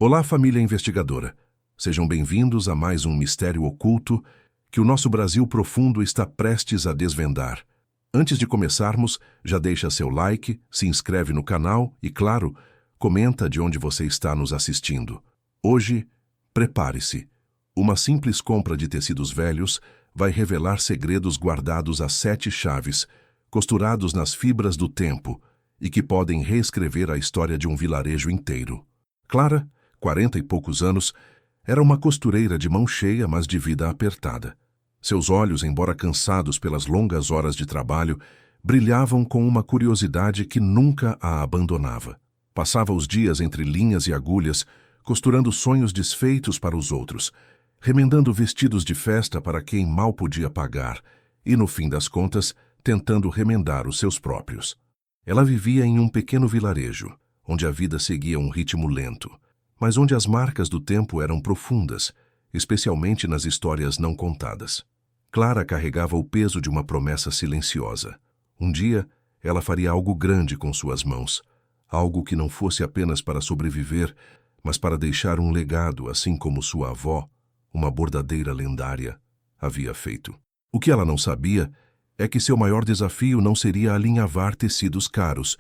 Olá, família investigadora. Sejam bem-vindos a mais um mistério oculto que o nosso Brasil profundo está prestes a desvendar. Antes de começarmos, já deixa seu like, se inscreve no canal e, claro, comenta de onde você está nos assistindo. Hoje, prepare-se. Uma simples compra de tecidos velhos vai revelar segredos guardados a 7 chaves, costurados nas fibras do tempo e que podem reescrever a história de um vilarejo inteiro. Clara, 40 e poucos anos, era uma costureira de mão cheia, mas de vida apertada. Seus olhos, embora cansados pelas longas horas de trabalho, brilhavam com uma curiosidade que nunca a abandonava. Passava os dias entre linhas e agulhas, costurando sonhos desfeitos para os outros, remendando vestidos de festa para quem mal podia pagar e, no fim das contas, tentando remendar os seus próprios. Ela vivia em um pequeno vilarejo, onde a vida seguia um ritmo lento, mas onde as marcas do tempo eram profundas, especialmente nas histórias não contadas. Clara carregava o peso de uma promessa silenciosa. Um dia, ela faria algo grande com suas mãos, algo que não fosse apenas para sobreviver, mas para deixar um legado, assim como sua avó, uma bordadeira lendária, havia feito. O que ela não sabia é que seu maior desafio não seria alinhavar tecidos caros,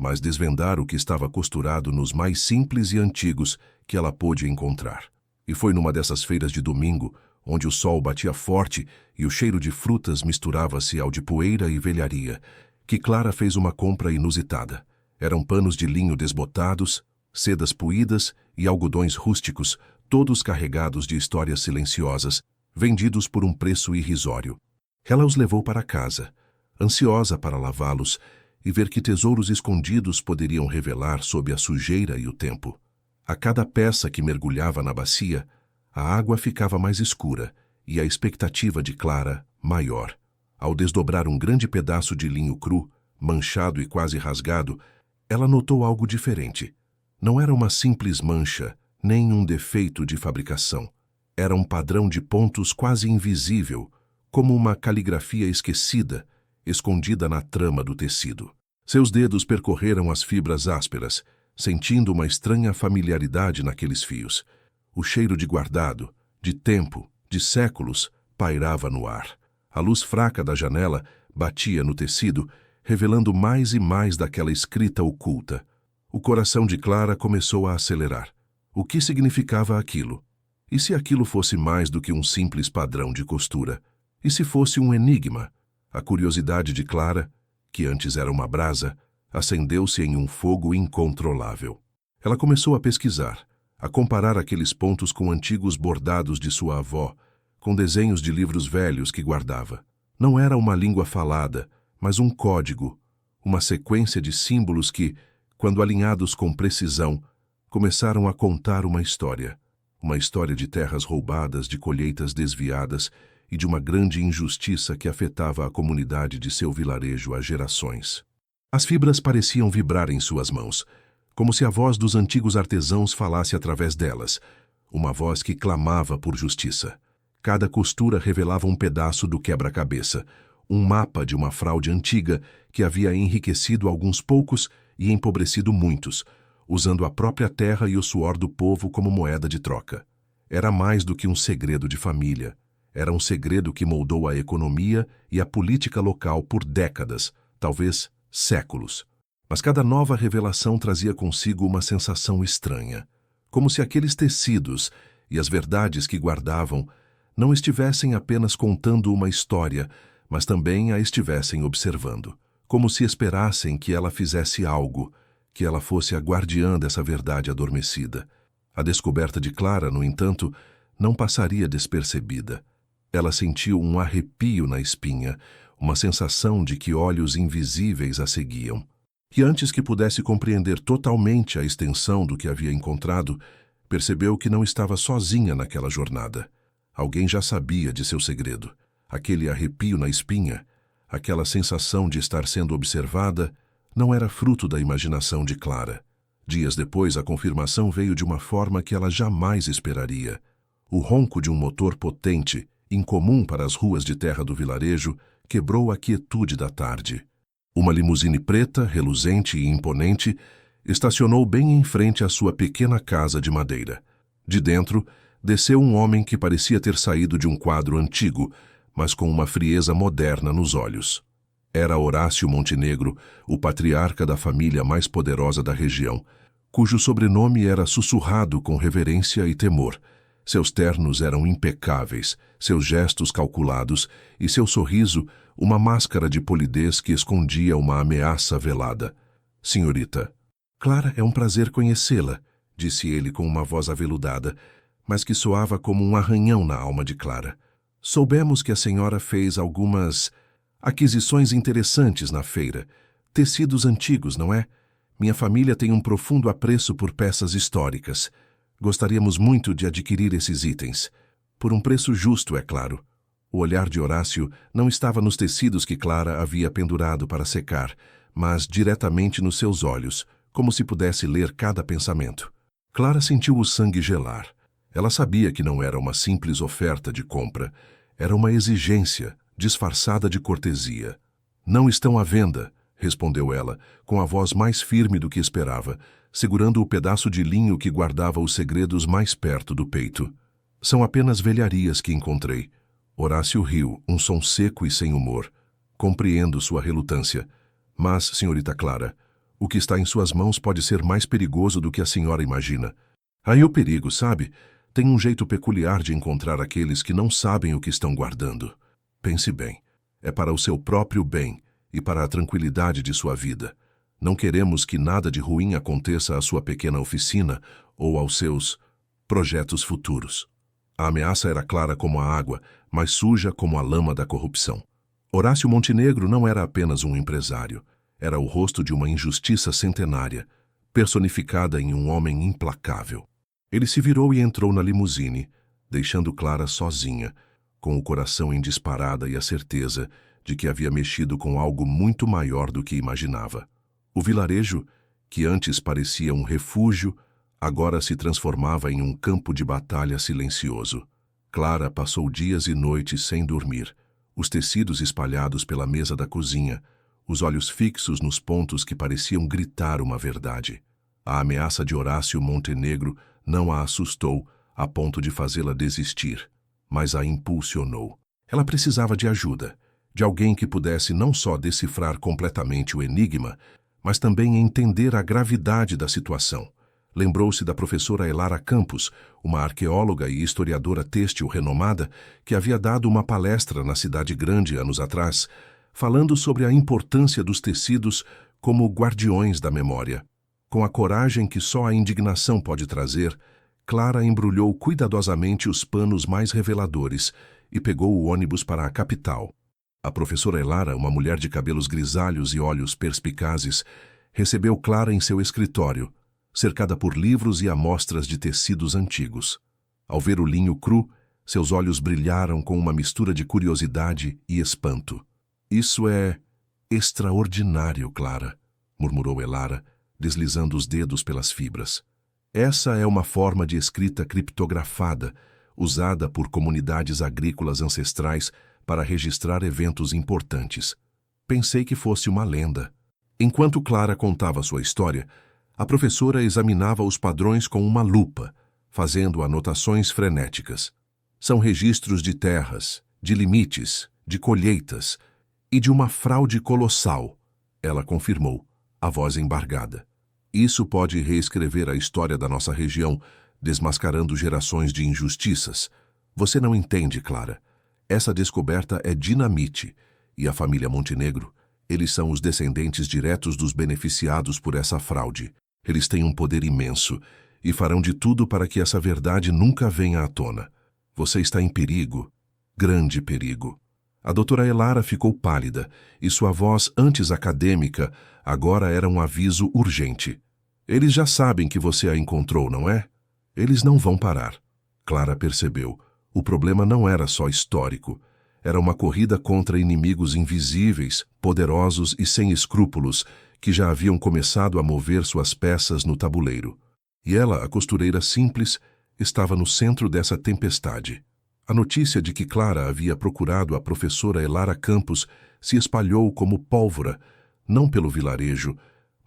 mas desvendar o que estava costurado nos mais simples e antigos que ela pôde encontrar. E foi numa dessas feiras de domingo, onde o sol batia forte e o cheiro de frutas misturava-se ao de poeira e velharia, que Clara fez uma compra inusitada. Eram panos de linho desbotados, sedas puídas e algodões rústicos, todos carregados de histórias silenciosas, vendidos por um preço irrisório. Ela os levou para casa, ansiosa para lavá-los e ver que tesouros escondidos poderiam revelar sob a sujeira e o tempo. A cada peça que mergulhava na bacia, a água ficava mais escura e a expectativa de Clara maior. Ao desdobrar um grande pedaço de linho cru, manchado e quase rasgado, ela notou algo diferente. Não era uma simples mancha, nem um defeito de fabricação. Era um padrão de pontos quase invisível, como uma caligrafia esquecida, escondida na trama do tecido. Seus dedos percorreram as fibras ásperas, sentindo uma estranha familiaridade naqueles fios. O cheiro de guardado, de tempo, de séculos, pairava no ar. A luz fraca da janela batia no tecido, revelando mais e mais daquela escrita oculta. O coração de Clara começou a acelerar. O que significava aquilo? E se aquilo fosse mais do que um simples padrão de costura? E se fosse um enigma? A curiosidade de Clara, que antes era uma brasa, acendeu-se em um fogo incontrolável. Ela começou a pesquisar, a comparar aqueles pontos com antigos bordados de sua avó, com desenhos de livros velhos que guardava. Não era uma língua falada, mas um código, uma sequência de símbolos que, quando alinhados com precisão, começaram a contar uma história de terras roubadas, de colheitas desviadas e de uma grande injustiça que afetava a comunidade de seu vilarejo há gerações. As fibras pareciam vibrar em suas mãos, como se a voz dos antigos artesãos falasse através delas, uma voz que clamava por justiça. Cada costura revelava um pedaço do quebra-cabeça, um mapa de uma fraude antiga que havia enriquecido alguns poucos e empobrecido muitos, usando a própria terra e o suor do povo como moeda de troca. Era mais do que um segredo de família. Era um segredo que moldou a economia e a política local por décadas, talvez séculos. Mas cada nova revelação trazia consigo uma sensação estranha, como se aqueles tecidos e as verdades que guardavam não estivessem apenas contando uma história, mas também a estivessem observando, como se esperassem que ela fizesse algo, que ela fosse a guardiã dessa verdade adormecida. A descoberta de Clara, no entanto, não passaria despercebida. Ela sentiu um arrepio na espinha, uma sensação de que olhos invisíveis a seguiam. E antes que pudesse compreender totalmente a extensão do que havia encontrado, percebeu que não estava sozinha naquela jornada. Alguém já sabia de seu segredo. Aquele arrepio na espinha, aquela sensação de estar sendo observada, não era fruto da imaginação de Clara. Dias depois, a confirmação veio de uma forma que ela jamais esperaria. O ronco de um motor potente, incomum para as ruas de terra do vilarejo, quebrou a quietude da tarde. Uma limusine preta, reluzente e imponente, estacionou bem em frente à sua pequena casa de madeira. De dentro, desceu um homem que parecia ter saído de um quadro antigo, mas com uma frieza moderna nos olhos. Era Horácio Montenegro, o patriarca da família mais poderosa da região, cujo sobrenome era sussurrado com reverência e temor. Seus ternos eram impecáveis, seus gestos calculados e seu sorriso uma máscara de polidez que escondia uma ameaça velada. Senhorita, Clara, é um prazer conhecê-la, disse ele com uma voz aveludada, mas que soava como um arranhão na alma de Clara. Soubemos que a senhora fez algumas aquisições interessantes na feira. Tecidos antigos, não é? Minha família tem um profundo apreço por peças históricas. Gostaríamos muito de adquirir esses itens. Por um preço justo, é claro. O olhar de Horácio não estava nos tecidos que Clara havia pendurado para secar, mas diretamente nos seus olhos, como se pudesse ler cada pensamento. Clara sentiu o sangue gelar. Ela sabia que não era uma simples oferta de compra, era uma exigência, disfarçada de cortesia. Não estão à venda, respondeu ela, com a voz mais firme do que esperava, segurando o pedaço de linho que guardava os segredos mais perto do peito. São apenas velharias que encontrei. Horácio riu, um som seco e sem humor. Compreendo sua relutância. Mas, senhorita Clara, o que está em suas mãos pode ser mais perigoso do que a senhora imagina. Aí o perigo, sabe? Tem um jeito peculiar de encontrar aqueles que não sabem o que estão guardando. Pense bem. É para o seu próprio bem e para a tranquilidade de sua vida. Não queremos que nada de ruim aconteça à sua pequena oficina ou aos seus projetos futuros. A ameaça era clara como a água, mas suja como a lama da corrupção. Horácio Montenegro não era apenas um empresário. Era o rosto de uma injustiça centenária, personificada em um homem implacável. Ele se virou e entrou na limusine, deixando Clara sozinha, com o coração em disparada e a certeza de que havia mexido com algo muito maior do que imaginava. O vilarejo, que antes parecia um refúgio, agora se transformava em um campo de batalha silencioso. Clara passou dias e noites sem dormir, os tecidos espalhados pela mesa da cozinha, os olhos fixos nos pontos que pareciam gritar uma verdade. A ameaça de Horácio Montenegro não a assustou a ponto de fazê-la desistir, mas a impulsionou. Ela precisava de ajuda, de alguém que pudesse não só decifrar completamente o enigma, mas também entender a gravidade da situação. Lembrou-se da professora Elara Campos, uma arqueóloga e historiadora têxtil renomada, que havia dado uma palestra na cidade grande anos atrás, falando sobre a importância dos tecidos como guardiões da memória. Com a coragem que só a indignação pode trazer, Clara embrulhou cuidadosamente os panos mais reveladores e pegou o ônibus para a capital. A professora Elara, uma mulher de cabelos grisalhos e olhos perspicazes, recebeu Clara em seu escritório, cercada por livros e amostras de tecidos antigos. Ao ver o linho cru, seus olhos brilharam com uma mistura de curiosidade e espanto. Isso é extraordinário, Clara, murmurou Elara, deslizando os dedos pelas fibras. Essa é uma forma de escrita criptografada, usada por comunidades agrícolas ancestrais para registrar eventos importantes. Pensei que fosse uma lenda. Enquanto Clara contava sua história, a professora examinava os padrões com uma lupa, fazendo anotações frenéticas. São registros de terras, de limites, de colheitas e de uma fraude colossal, ela confirmou, a voz embargada. Isso pode reescrever a história da nossa região, desmascarando gerações de injustiças. Você não entende, Clara. Essa descoberta é dinamite, e a família Montenegro, eles são os descendentes diretos dos beneficiados por essa fraude. Eles têm um poder imenso e farão de tudo para que essa verdade nunca venha à tona. Você está em perigo, grande perigo. A doutora Elara ficou pálida, e sua voz, antes acadêmica, agora era um aviso urgente. Eles já sabem que você a encontrou, não é? Eles não vão parar. Clara percebeu. O problema não era só histórico. Era uma corrida contra inimigos invisíveis, poderosos e sem escrúpulos, que já haviam começado a mover suas peças no tabuleiro. E ela, a costureira simples, estava no centro dessa tempestade. A notícia de que Clara havia procurado a professora Elara Campos se espalhou como pólvora, não pelo vilarejo,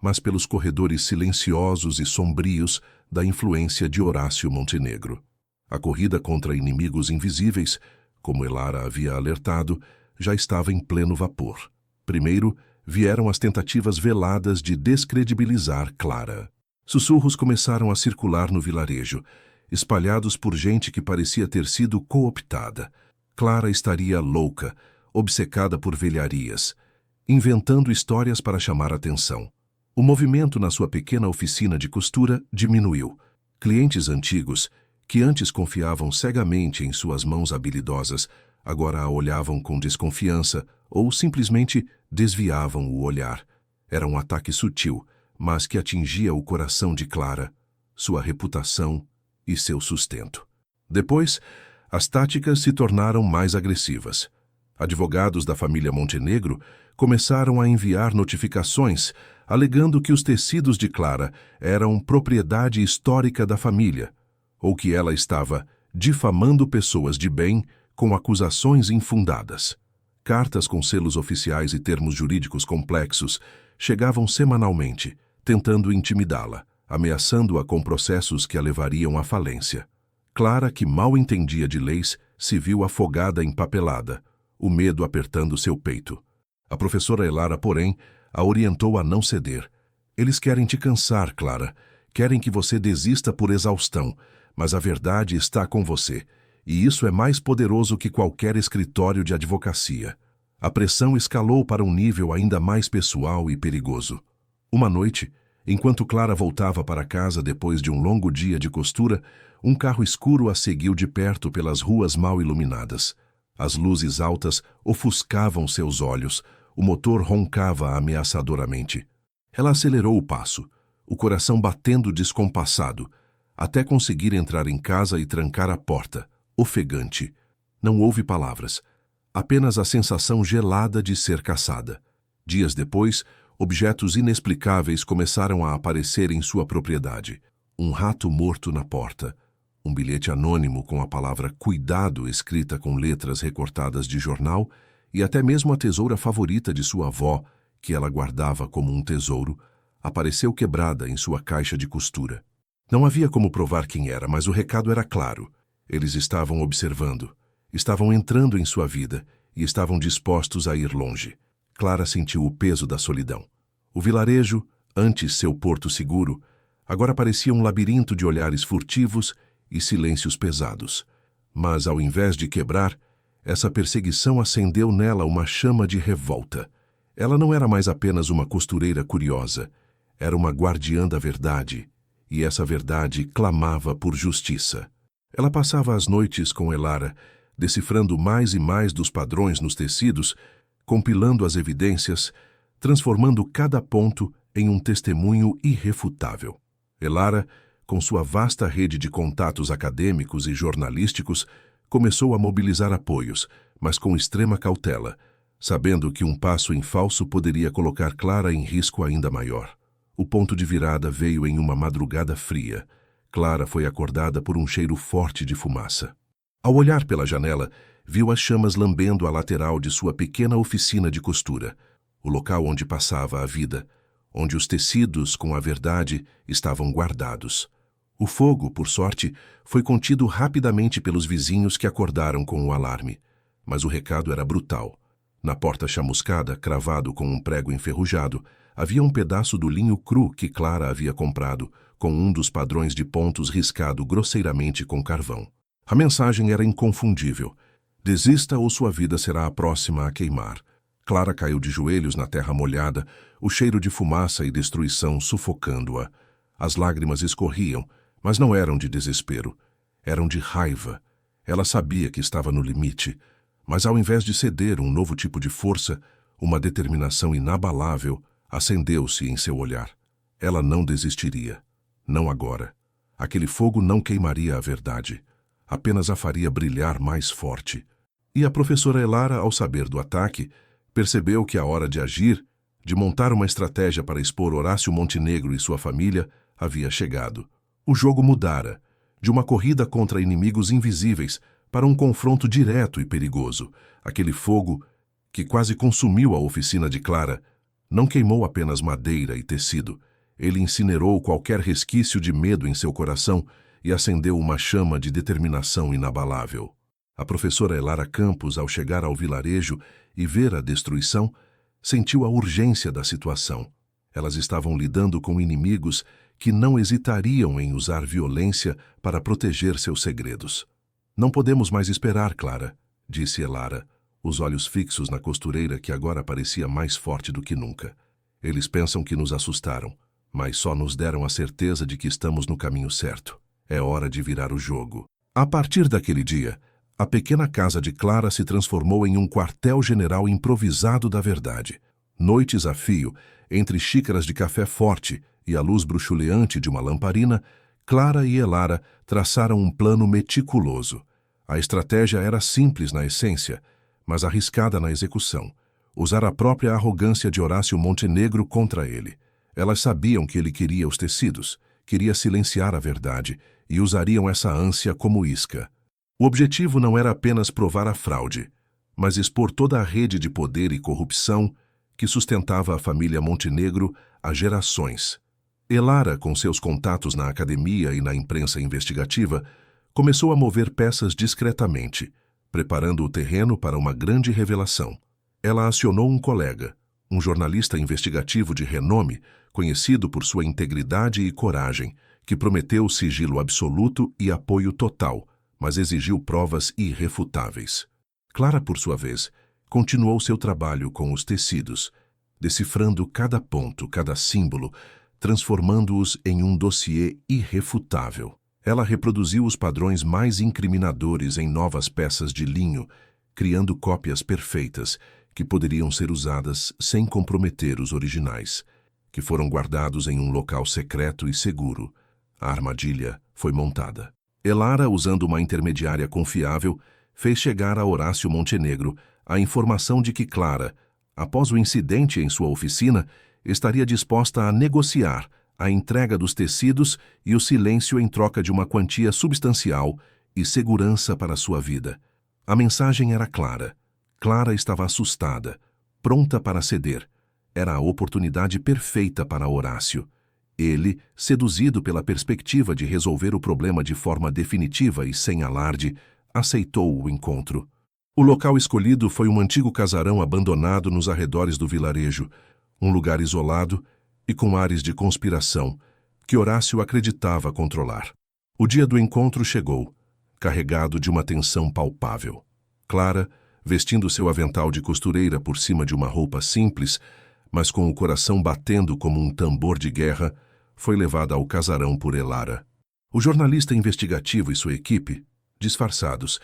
mas pelos corredores silenciosos e sombrios da influência de Horácio Montenegro. A corrida contra inimigos invisíveis, como Elara havia alertado, já estava em pleno vapor. Primeiro, vieram as tentativas veladas de descredibilizar Clara. Sussurros começaram a circular no vilarejo, espalhados por gente que parecia ter sido cooptada. Clara estaria louca, obcecada por velharias, inventando histórias para chamar atenção. O movimento na sua pequena oficina de costura diminuiu. Clientes antigos, que antes confiavam cegamente em suas mãos habilidosas, agora a olhavam com desconfiança ou simplesmente desviavam o olhar. Era um ataque sutil, mas que atingia o coração de Clara, sua reputação e seu sustento. Depois, as táticas se tornaram mais agressivas. Advogados da família Montenegro começaram a enviar notificações alegando que os tecidos de Clara eram propriedade histórica da família, ou que ela estava difamando pessoas de bem com acusações infundadas. Cartas com selos oficiais e termos jurídicos complexos chegavam semanalmente, tentando intimidá-la, ameaçando-a com processos que a levariam à falência. Clara, que mal entendia de leis, se viu afogada em papelada, o medo apertando seu peito. A professora Elara, porém, a orientou a não ceder. Eles querem te cansar, Clara. Querem que você desista por exaustão, mas a verdade está com você, e isso é mais poderoso que qualquer escritório de advocacia. A pressão escalou para um nível ainda mais pessoal e perigoso. Uma noite, enquanto Clara voltava para casa depois de um longo dia de costura, um carro escuro a seguiu de perto pelas ruas mal iluminadas. As luzes altas ofuscavam seus olhos, o motor roncava ameaçadoramente. Ela acelerou o passo, o coração batendo descompassado, até conseguir entrar em casa e trancar a porta, ofegante. Não houve palavras, apenas a sensação gelada de ser caçada. Dias depois, objetos inexplicáveis começaram a aparecer em sua propriedade. Um rato morto na porta, um bilhete anônimo com a palavra cuidado escrita com letras recortadas de jornal e até mesmo a tesoura favorita de sua avó, que ela guardava como um tesouro, apareceu quebrada em sua caixa de costura. Não havia como provar quem era, mas o recado era claro. Eles estavam observando, estavam entrando em sua vida e estavam dispostos a ir longe. Clara sentiu o peso da solidão. O vilarejo, antes seu porto seguro, agora parecia um labirinto de olhares furtivos e silêncios pesados. Mas, ao invés de quebrar, essa perseguição acendeu nela uma chama de revolta. Ela não era mais apenas uma costureira curiosa, era uma guardiã da verdade, e essa verdade clamava por justiça. Ela passava as noites com Elara, decifrando mais e mais dos padrões nos tecidos, compilando as evidências, transformando cada ponto em um testemunho irrefutável. Elara, com sua vasta rede de contatos acadêmicos e jornalísticos, começou a mobilizar apoios, mas com extrema cautela, sabendo que um passo em falso poderia colocar Clara em risco ainda maior. O ponto de virada veio em uma madrugada fria. Clara foi acordada por um cheiro forte de fumaça. Ao olhar pela janela, viu as chamas lambendo a lateral de sua pequena oficina de costura, o local onde passava a vida, onde os tecidos com a verdade estavam guardados. O fogo, por sorte, foi contido rapidamente pelos vizinhos que acordaram com o alarme. Mas o recado era brutal. Na porta chamuscada, cravado com um prego enferrujado, havia um pedaço do linho cru que Clara havia comprado, com um dos padrões de pontos riscado grosseiramente com carvão. A mensagem era inconfundível. Desista ou sua vida será a próxima a queimar. Clara caiu de joelhos na terra molhada, o cheiro de fumaça e destruição sufocando-a. As lágrimas escorriam, mas não eram de desespero. Eram de raiva. Ela sabia que estava no limite, mas ao invés de ceder um novo tipo de força, uma determinação inabalável acendeu-se em seu olhar. Ela não desistiria. Não agora. Aquele fogo não queimaria a verdade. Apenas a faria brilhar mais forte. E a professora Elara, ao saber do ataque, percebeu que a hora de agir, de montar uma estratégia para expor Horácio Montenegro e sua família, havia chegado. O jogo mudara, de uma corrida contra inimigos invisíveis para um confronto direto e perigoso. Aquele fogo, que quase consumiu a oficina de Clara, Não queimou apenas madeira e tecido. Ele incinerou qualquer resquício de medo em seu coração e acendeu uma chama de determinação inabalável. A professora Elara Campos, ao chegar ao vilarejo e ver a destruição, sentiu a urgência da situação. Elas estavam lidando com inimigos que não hesitariam em usar violência para proteger seus segredos. Não podemos mais esperar, Clara, disse Elara, os olhos fixos na costureira que agora parecia mais forte do que nunca. Eles pensam que nos assustaram, mas só nos deram a certeza de que estamos no caminho certo. É hora de virar o jogo. A partir daquele dia, a pequena casa de Clara se transformou em um quartel-general improvisado da verdade. Noites a fio, entre xícaras de café forte e a luz bruxuleante de uma lamparina, Clara e Elara traçaram um plano meticuloso. A estratégia era simples na essência, mas arriscada na execução. Usar a própria arrogância de Horácio Montenegro contra ele. Elas sabiam que ele queria os tecidos, queria silenciar a verdade, e usariam essa ânsia como isca. O objetivo não era apenas provar a fraude, mas expor toda a rede de poder e corrupção que sustentava a família Montenegro há gerações. Elara, com seus contatos na academia e na imprensa investigativa, começou a mover peças discretamente, preparando o terreno para uma grande revelação. Ela acionou um colega, um jornalista investigativo de renome, conhecido por sua integridade e coragem, que prometeu sigilo absoluto e apoio total, mas exigiu provas irrefutáveis. Clara, por sua vez, continuou seu trabalho com os tecidos, decifrando cada ponto, cada símbolo, transformando-os em um dossiê irrefutável. Ela reproduziu os padrões mais incriminadores em novas peças de linho, criando cópias perfeitas que poderiam ser usadas sem comprometer os originais, que foram guardados em um local secreto e seguro. A armadilha foi montada. Elara, usando uma intermediária confiável, fez chegar a Horácio Montenegro a informação de que Clara, após o incidente em sua oficina, estaria disposta a negociar a entrega dos tecidos e o silêncio em troca de uma quantia substancial e segurança para sua vida. A mensagem era clara. Clara estava assustada, pronta para ceder. Era a oportunidade perfeita para Horácio. Ele, seduzido pela perspectiva de resolver o problema de forma definitiva e sem alarde, aceitou o encontro. O local escolhido foi um antigo casarão abandonado nos arredores do vilarejo, um lugar isolado e com ares de conspiração que Horácio acreditava controlar. O dia do encontro chegou, carregado de uma tensão palpável. Clara, vestindo seu avental de costureira por cima de uma roupa simples, mas com o coração batendo como um tambor de guerra, foi levada ao casarão por Elara. O jornalista investigativo e sua equipe, disfarçados,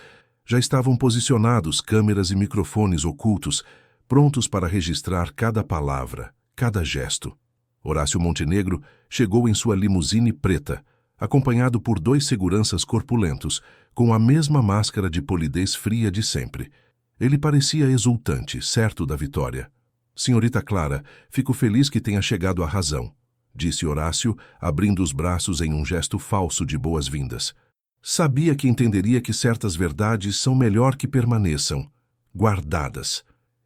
já estavam posicionados câmeras e microfones ocultos, prontos para registrar cada palavra, cada gesto. Horácio Montenegro chegou em sua limusine preta, acompanhado por 2 seguranças corpulentos, com a mesma máscara de polidez fria de sempre. Ele parecia exultante, certo da vitória. Senhorita Clara, fico feliz que tenha chegado à razão, disse Horácio, abrindo os braços em um gesto falso de boas-vindas. Sabia que entenderia que certas verdades são melhor que permaneçam, guardadas.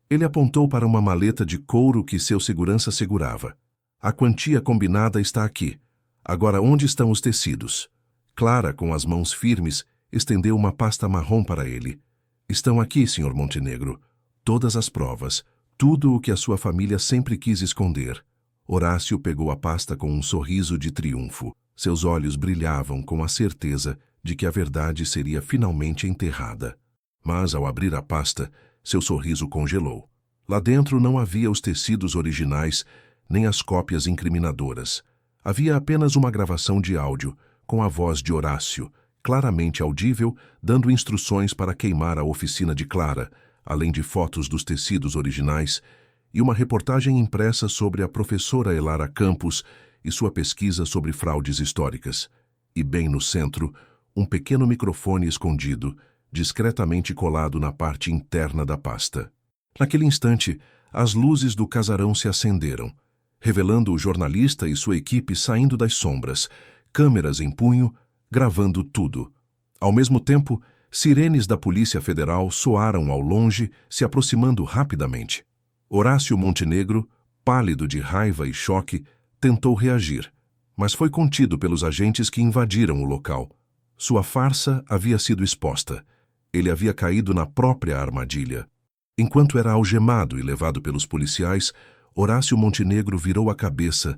Ele apontou para uma maleta de couro que seu segurança segurava. A quantia combinada está aqui. Agora, onde estão os tecidos? Clara, com as mãos firmes, estendeu uma pasta marrom para ele. Estão aqui, Sr. Montenegro. Todas as provas, tudo o que a sua família sempre quis esconder. Horácio pegou a pasta com um sorriso de triunfo. Seus olhos brilhavam com a certeza de que a verdade seria finalmente enterrada. Mas, ao abrir a pasta, seu sorriso congelou. Lá dentro não havia os tecidos originais, nem as cópias incriminadoras. Havia apenas uma gravação de áudio, com a voz de Horácio, claramente audível, dando instruções para queimar a oficina de Clara, além de fotos dos tecidos originais, e uma reportagem impressa sobre a professora Elara Campos e sua pesquisa sobre fraudes históricas. E bem no centro, um pequeno microfone escondido, discretamente colado na parte interna da pasta. Naquele instante, as luzes do casarão se acenderam, revelando o jornalista e sua equipe saindo das sombras, câmeras em punho, gravando tudo. Ao mesmo tempo, sirenes da Polícia Federal soaram ao longe, se aproximando rapidamente. Horácio Montenegro, pálido de raiva e choque, tentou reagir, mas foi contido pelos agentes que invadiram o local. Sua farsa havia sido exposta. Ele havia caído na própria armadilha. Enquanto era algemado e levado pelos policiais, Horácio Montenegro virou a cabeça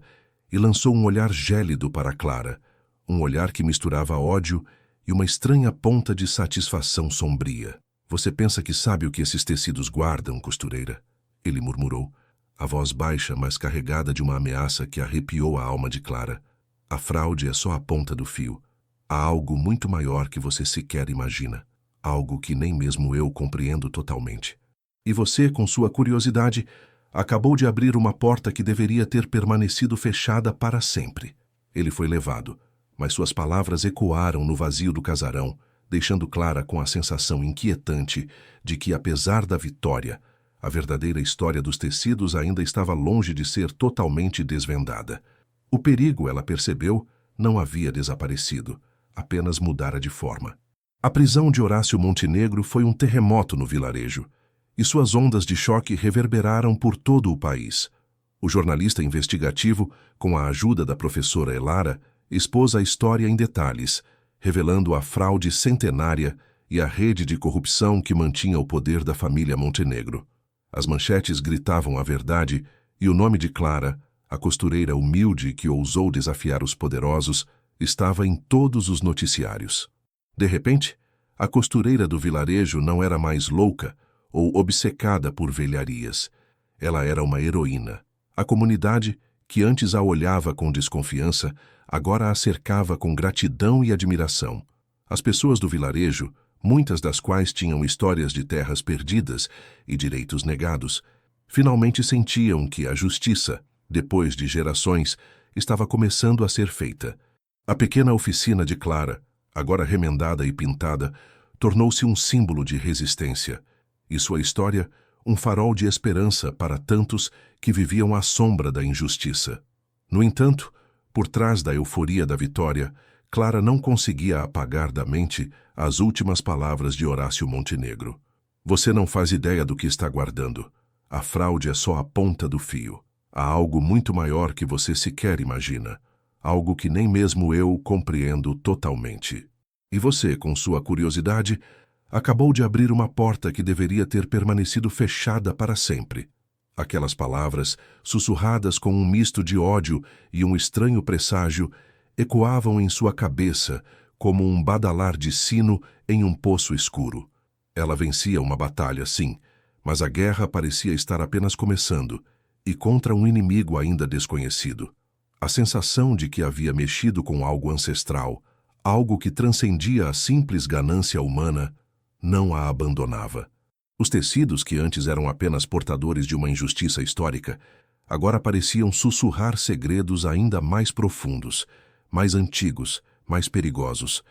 e lançou um olhar gélido para Clara, um olhar que misturava ódio e uma estranha ponta de satisfação sombria. Você pensa que sabe o que esses tecidos guardam, costureira? Ele murmurou, a voz baixa, mas carregada de uma ameaça que arrepiou a alma de Clara. A fraude é só a ponta do fio. Há algo muito maior que você sequer imagina. Algo que nem mesmo eu compreendo totalmente. E você, com sua curiosidade, acabou de abrir uma porta que deveria ter permanecido fechada para sempre. Ele foi levado, mas suas palavras ecoaram no vazio do casarão, deixando Clara com a sensação inquietante de que, apesar da vitória, a verdadeira história dos tecidos ainda estava longe de ser totalmente desvendada. O perigo, ela percebeu, não havia desaparecido, apenas mudara de forma. A prisão de Horácio Montenegro foi um terremoto no vilarejo, e suas ondas de choque reverberaram por todo o país. O jornalista investigativo, com a ajuda da professora Elara, expôs a história em detalhes, revelando a fraude centenária e a rede de corrupção que mantinha o poder da família Montenegro. As manchetes gritavam a verdade e o nome de Clara, a costureira humilde que ousou desafiar os poderosos, estava em todos os noticiários. De repente, a costureira do vilarejo não era mais louca ou obcecada por velharias. Ela era uma heroína. A comunidade, que antes a olhava com desconfiança, agora a cercava com gratidão e admiração. As pessoas do vilarejo, muitas das quais tinham histórias de terras perdidas e direitos negados, finalmente sentiam que a justiça, depois de gerações, estava começando a ser feita. A pequena oficina de Clara, agora remendada e pintada, tornou-se um símbolo de resistência, e sua história um farol de esperança para tantos que viviam à sombra da injustiça. No entanto, por trás da euforia da vitória, Clara não conseguia apagar da mente as últimas palavras de Horácio Montenegro. Você não faz ideia do que está guardando. A fraude é só a ponta do fio. Há algo muito maior que você sequer imagina. Algo que nem mesmo eu compreendo totalmente. E você, com sua curiosidade, acabou de abrir uma porta que deveria ter permanecido fechada para sempre. Aquelas palavras, sussurradas com um misto de ódio e um estranho presságio, ecoavam em sua cabeça como um badalar de sino em um poço escuro. Ela vencia uma batalha, sim, mas a guerra parecia estar apenas começando, e contra um inimigo ainda desconhecido. A sensação de que havia mexido com algo ancestral, algo que transcendia a simples ganância humana, não a abandonava. Os tecidos, que antes eram apenas portadores de uma injustiça histórica, agora pareciam sussurrar segredos ainda mais profundos, mais antigos, mais perigosos.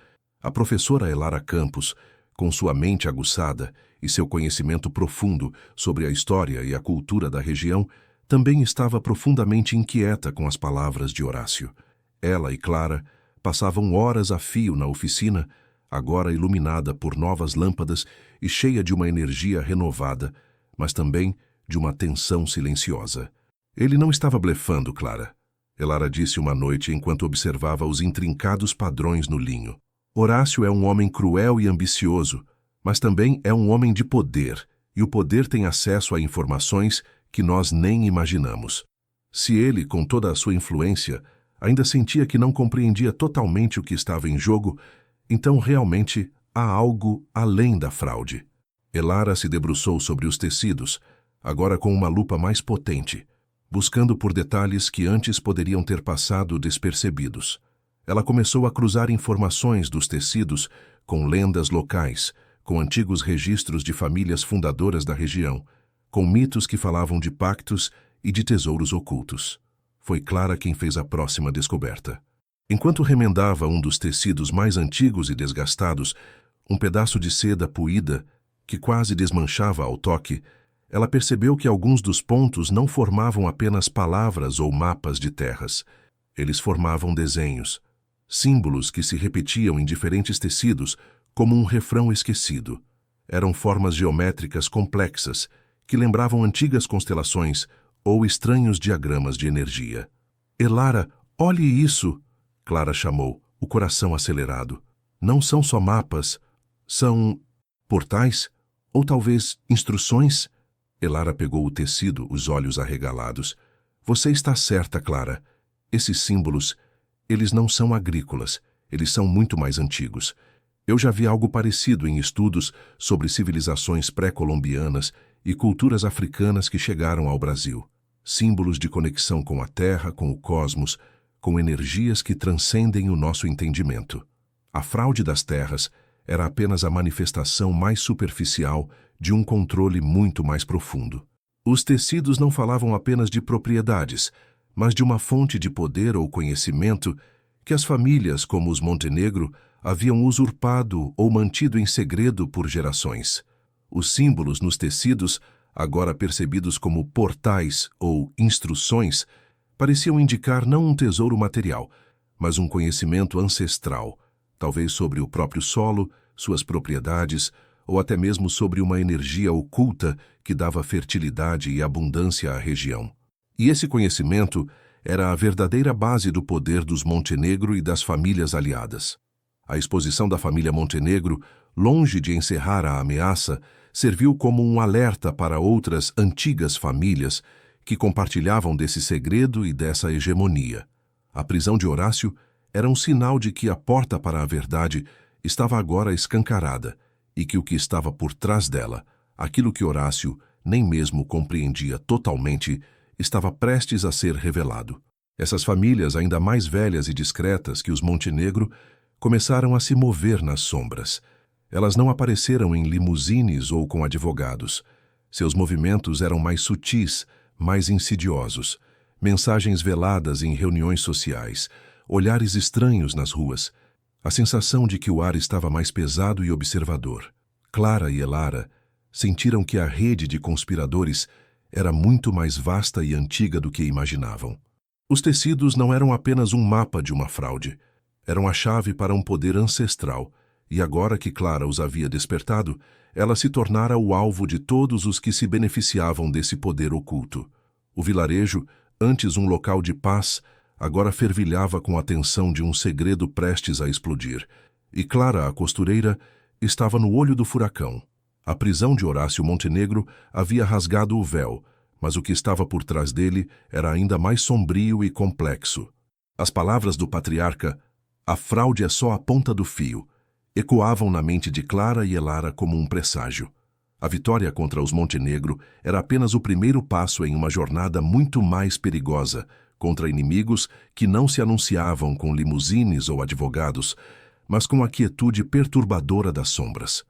A professora Elara Campos, com sua mente aguçada e seu conhecimento profundo sobre a história e a cultura da região, também estava profundamente inquieta com as palavras de Horácio. Ela e Clara passavam horas a fio na oficina, agora iluminada por novas lâmpadas e cheia de uma energia renovada, mas também de uma tensão silenciosa. Ele não estava blefando, Clara. Elara disse uma noite enquanto observava os intrincados padrões no linho. Horácio é um homem cruel e ambicioso, mas também é um homem de poder, e o poder tem acesso a informações que nós nem imaginamos. Se ele, com toda a sua influência, ainda sentia que não compreendia totalmente o que estava em jogo, então realmente há algo além da fraude. Elara se debruçou sobre os tecidos, agora com uma lupa mais potente, buscando por detalhes que antes poderiam ter passado despercebidos. Ela começou a cruzar informações dos tecidos com lendas locais, com antigos registros de famílias fundadoras da região, com mitos que falavam de pactos e de tesouros ocultos. Foi Clara quem fez a próxima descoberta. Enquanto remendava um dos tecidos mais antigos e desgastados, um pedaço de seda puída, que quase desmanchava ao toque, ela percebeu que alguns dos pontos não formavam apenas palavras ou mapas de terras. Eles formavam desenhos, símbolos que se repetiam em diferentes tecidos, como um refrão esquecido. Eram formas geométricas complexas, que lembravam antigas constelações ou estranhos diagramas de energia. Elara, olhe isso! Clara chamou, o coração acelerado. Não são só mapas, são portais? Ou talvez instruções? Elara pegou o tecido, os olhos arregalados. Você está certa, Clara. Esses símbolos, eles não são agrícolas, eles são muito mais antigos. Eu já vi algo parecido em estudos sobre civilizações pré-colombianas e culturas africanas que chegaram ao Brasil. Símbolos de conexão com a Terra, com o cosmos, com energias que transcendem o nosso entendimento. A fraude das terras era apenas a manifestação mais superficial de um controle muito mais profundo. Os tecidos não falavam apenas de propriedades, mas de uma fonte de poder ou conhecimento que as famílias, como os Montenegro, haviam usurpado ou mantido em segredo por gerações. Os símbolos nos tecidos, agora percebidos como portais ou instruções, pareciam indicar não um tesouro material, mas um conhecimento ancestral, talvez sobre o próprio solo, suas propriedades, ou até mesmo sobre uma energia oculta que dava fertilidade e abundância à região. E esse conhecimento era a verdadeira base do poder dos Montenegro e das famílias aliadas. A exposição da família Montenegro, longe de encerrar a ameaça, serviu como um alerta para outras antigas famílias que compartilhavam desse segredo e dessa hegemonia. A prisão de Horácio era um sinal de que a porta para a verdade estava agora escancarada e que o que estava por trás dela, aquilo que Horácio nem mesmo compreendia totalmente, estava prestes a ser revelado. Essas famílias, ainda mais velhas e discretas que os Montenegro, começaram a se mover nas sombras. Elas não apareceram em limusines ou com advogados. Seus movimentos eram mais sutis, mais insidiosos. Mensagens veladas em reuniões sociais, olhares estranhos nas ruas, a sensação de que o ar estava mais pesado e observador. Clara e Elara sentiram que a rede de conspiradores era muito mais vasta e antiga do que imaginavam. Os tecidos não eram apenas um mapa de uma fraude, eram a chave para um poder ancestral, e agora que Clara os havia despertado, ela se tornara o alvo de todos os que se beneficiavam desse poder oculto. O vilarejo, antes um local de paz, agora fervilhava com a tensão de um segredo prestes a explodir, e Clara, a costureira, estava no olho do furacão. A prisão de Horácio Montenegro havia rasgado o véu, mas o que estava por trás dele era ainda mais sombrio e complexo. As palavras do patriarca, "A fraude é só a ponta do fio", ecoavam na mente de Clara e Elara como um presságio. A vitória contra os Montenegro era apenas o primeiro passo em uma jornada muito mais perigosa, contra inimigos que não se anunciavam com limusines ou advogados, mas com a quietude perturbadora das sombras.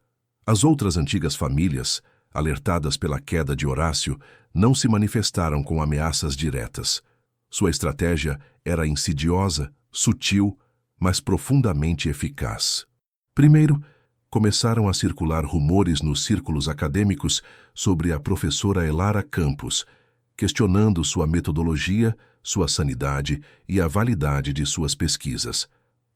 As outras antigas famílias, alertadas pela queda de Horácio, não se manifestaram com ameaças diretas. Sua estratégia era insidiosa, sutil, mas profundamente eficaz. Primeiro, começaram a circular rumores nos círculos acadêmicos sobre a professora Elara Campos, questionando sua metodologia, sua sanidade e a validade de suas pesquisas.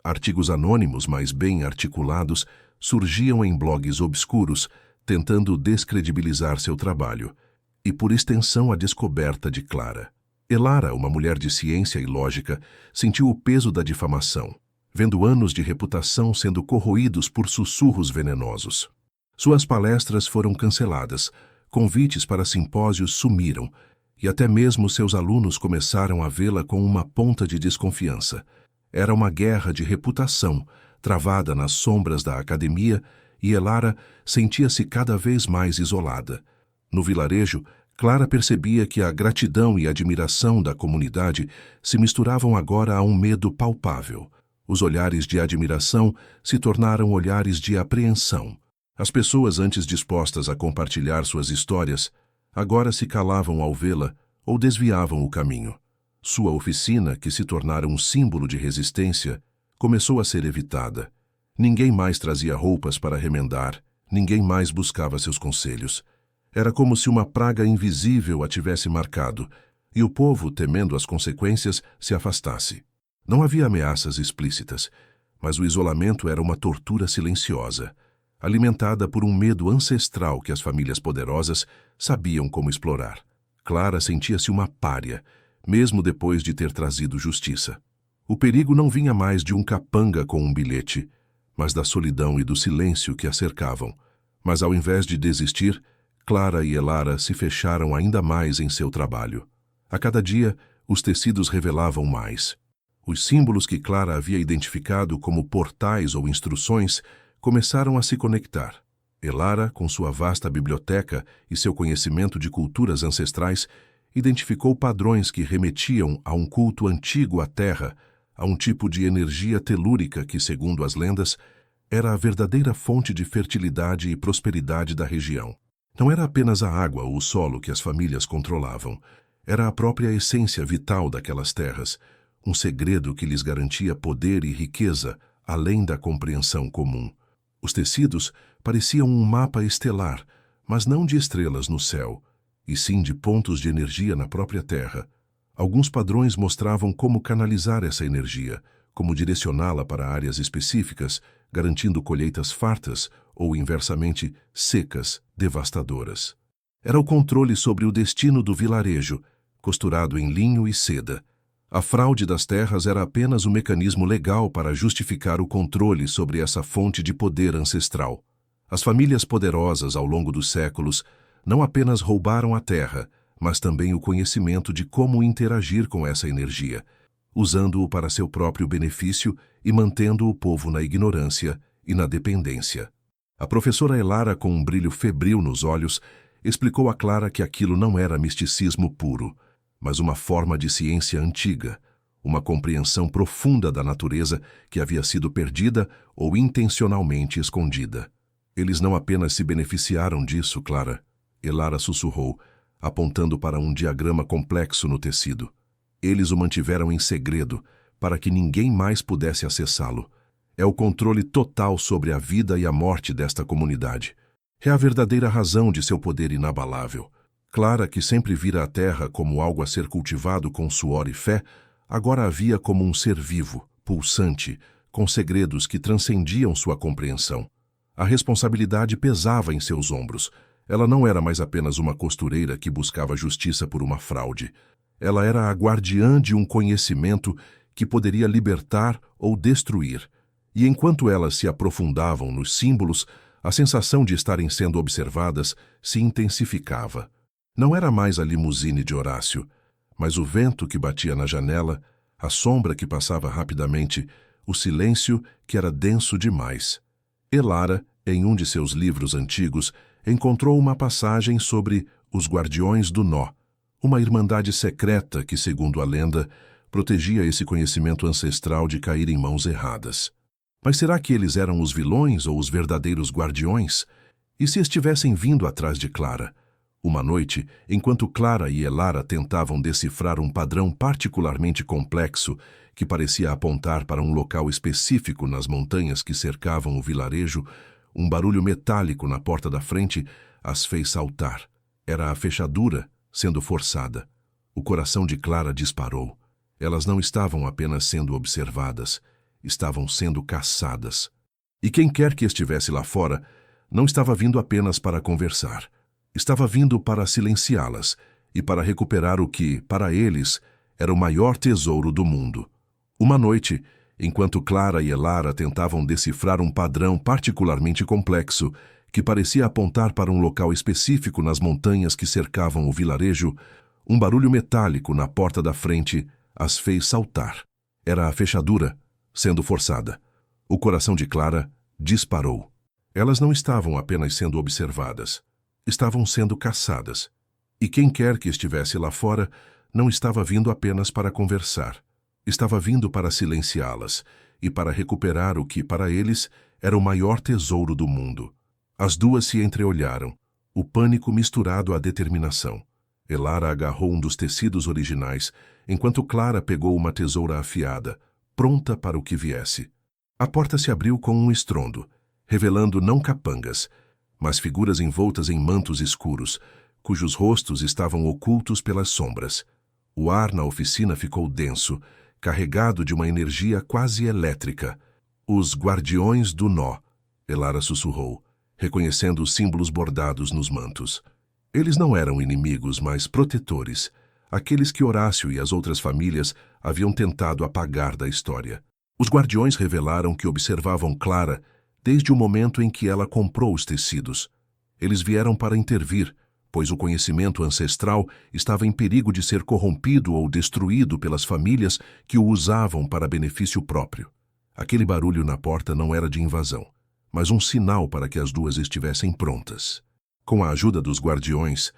Artigos anônimos, mas bem articulados, surgiam em blogs obscuros, tentando descredibilizar seu trabalho, e por extensão a descoberta de Clara. Elara, uma mulher de ciência e lógica, sentiu o peso da difamação, vendo anos de reputação sendo corroídos por sussurros venenosos. Suas palestras foram canceladas, convites para simpósios sumiram, e até mesmo seus alunos começaram a vê-la com uma ponta de desconfiança. Era uma guerra de reputação, travada nas sombras da academia, e Elara sentia-se cada vez mais isolada. No vilarejo, Clara percebia que a gratidão e admiração da comunidade se misturavam agora a um medo palpável. Os olhares de admiração se tornaram olhares de apreensão. As pessoas antes dispostas a compartilhar suas histórias, agora se calavam ao vê-la ou desviavam o caminho. Sua oficina, que se tornara um símbolo de resistência, começou a ser evitada. Ninguém mais trazia roupas para remendar, ninguém mais buscava seus conselhos. Era como se uma praga invisível a tivesse marcado, e o povo, temendo as consequências, se afastasse. Não havia ameaças explícitas, mas o isolamento era uma tortura silenciosa, alimentada por um medo ancestral que as famílias poderosas sabiam como explorar. Clara sentia-se uma pária, mesmo depois de ter trazido justiça. O perigo não vinha mais de um capanga com um bilhete, mas da solidão e do silêncio que a cercavam. Mas ao invés de desistir, Clara e Elara se fecharam ainda mais em seu trabalho. A cada dia, os tecidos revelavam mais. Os símbolos que Clara havia identificado como portais ou instruções começaram a se conectar. Elara, com sua vasta biblioteca e seu conhecimento de culturas ancestrais, identificou padrões que remetiam a um culto antigo à terra, a um tipo de energia telúrica que, segundo as lendas, era a verdadeira fonte de fertilidade e prosperidade da região. Não era apenas a água ou o solo que as famílias controlavam, era a própria essência vital daquelas terras, um segredo que lhes garantia poder e riqueza, além da compreensão comum. Os tecidos pareciam um mapa estelar, mas não de estrelas no céu, e sim de pontos de energia na própria Terra. Alguns padrões mostravam como canalizar essa energia, como direcioná-la para áreas específicas, garantindo colheitas fartas ou, inversamente, secas, devastadoras. Era o controle sobre o destino do vilarejo, costurado em linho e seda. A fraude das terras era apenas um mecanismo legal para justificar o controle sobre essa fonte de poder ancestral. As famílias poderosas, ao longo dos séculos, não apenas roubaram a terra, mas também o conhecimento de como interagir com essa energia, usando-o para seu próprio benefício e mantendo o povo na ignorância e na dependência. A professora Elara, com um brilho febril nos olhos, explicou a Clara que aquilo não era misticismo puro, mas uma forma de ciência antiga, uma compreensão profunda da natureza que havia sido perdida ou intencionalmente escondida. Eles não apenas se beneficiaram disso, Clara, Elara sussurrou, apontando para um diagrama complexo no tecido. Eles o mantiveram em segredo, para que ninguém mais pudesse acessá-lo. É o controle total sobre a vida e a morte desta comunidade. É a verdadeira razão de seu poder inabalável. Clara, que sempre vira a terra como algo a ser cultivado com suor e fé, agora a via como um ser vivo, pulsante, com segredos que transcendiam sua compreensão. A responsabilidade pesava em seus ombros. Ela não era mais apenas uma costureira que buscava justiça por uma fraude. Ela era a guardiã de um conhecimento que poderia libertar ou destruir. E enquanto elas se aprofundavam nos símbolos, a sensação de estarem sendo observadas se intensificava. Não era mais a limusine de Horácio, mas o vento que batia na janela, a sombra que passava rapidamente, o silêncio que era denso demais. Elara, em um de seus livros antigos, encontrou uma passagem sobre os Guardiões do Nó, uma irmandade secreta que, segundo a lenda, protegia esse conhecimento ancestral de cair em mãos erradas. Mas será que eles eram os vilões ou os verdadeiros guardiões? E se estivessem vindo atrás de Clara? Uma noite, enquanto Clara e Elara tentavam decifrar um padrão particularmente complexo que parecia apontar para um local específico nas montanhas que cercavam o vilarejo, um barulho metálico na porta da frente as fez saltar. Era a fechadura sendo forçada. O coração de Clara disparou. Elas não estavam apenas sendo observadas, estavam sendo caçadas. E quem quer que estivesse lá fora não estava vindo apenas para conversar. Estava vindo para silenciá-las e para recuperar o que, para eles, era o maior tesouro do mundo. Uma noite, enquanto Clara e Elara tentavam decifrar um padrão particularmente complexo, que parecia apontar para um local específico nas montanhas que cercavam o vilarejo, um barulho metálico na porta da frente as fez saltar. Era a fechadura, sendo forçada. O coração de Clara disparou. Elas não estavam apenas sendo observadas. Estavam sendo caçadas. E quem quer que estivesse lá fora não estava vindo apenas para conversar. Estava vindo para silenciá-las e para recuperar o que, para eles, era o maior tesouro do mundo. As duas se entreolharam, o pânico misturado à determinação. Elara agarrou um dos tecidos originais, enquanto Clara pegou uma tesoura afiada, pronta para o que viesse. A porta se abriu com um estrondo, revelando não capangas, mas figuras envoltas em mantos escuros, cujos rostos estavam ocultos pelas sombras. O ar na oficina ficou denso, carregado de uma energia quase elétrica. Os Guardiões do Nó, Elara sussurrou, reconhecendo os símbolos bordados nos mantos. Eles não eram inimigos, mas protetores, aqueles que Horácio e as outras famílias haviam tentado apagar da história. Os guardiões revelaram que observavam Clara desde o momento em que ela comprou os tecidos. Eles vieram para intervir, pois o conhecimento ancestral estava em perigo de ser corrompido ou destruído pelas famílias que o usavam para benefício próprio. Aquele barulho na porta não era de invasão, mas um sinal para que as duas estivessem prontas. Com a ajuda dos guardiões,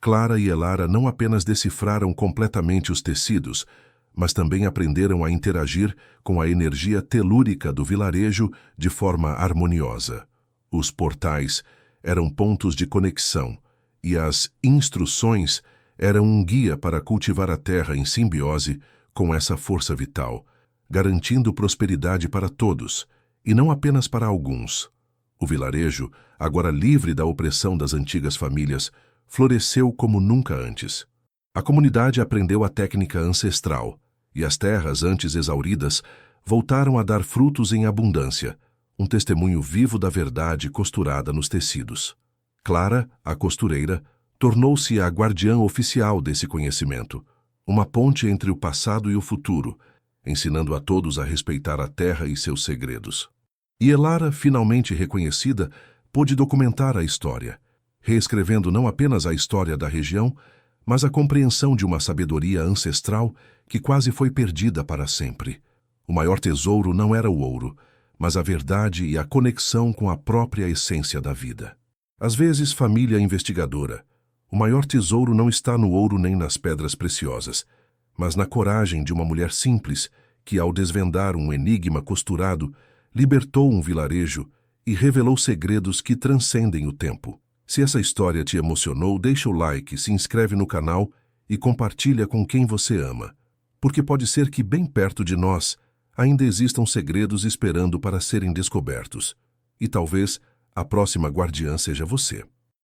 Clara e Elara não apenas decifraram completamente os tecidos, mas também aprenderam a interagir com a energia telúrica do vilarejo de forma harmoniosa. Os portais eram pontos de conexão e as instruções eram um guia para cultivar a terra em simbiose com essa força vital, garantindo prosperidade para todos, e não apenas para alguns. O vilarejo, agora livre da opressão das antigas famílias, floresceu como nunca antes. A comunidade aprendeu a técnica ancestral, e as terras antes exauridas voltaram a dar frutos em abundância, um testemunho vivo da verdade costurada nos tecidos. Clara, a costureira, tornou-se a guardiã oficial desse conhecimento, uma ponte entre o passado e o futuro, ensinando a todos a respeitar a terra e seus segredos. E Elara, finalmente reconhecida, pôde documentar a história, reescrevendo não apenas a história da região, mas a compreensão de uma sabedoria ancestral que quase foi perdida para sempre. O maior tesouro não era o ouro, mas a verdade e a conexão com a própria essência da vida. Às vezes, família investigadora, o maior tesouro não está no ouro nem nas pedras preciosas, mas na coragem de uma mulher simples que, ao desvendar um enigma costurado, libertou um vilarejo e revelou segredos que transcendem o tempo. Se essa história te emocionou, deixa o like, se inscreve no canal e compartilha com quem você ama, porque pode ser que bem perto de nós ainda existam segredos esperando para serem descobertos. E talvez a próxima guardiã seja você.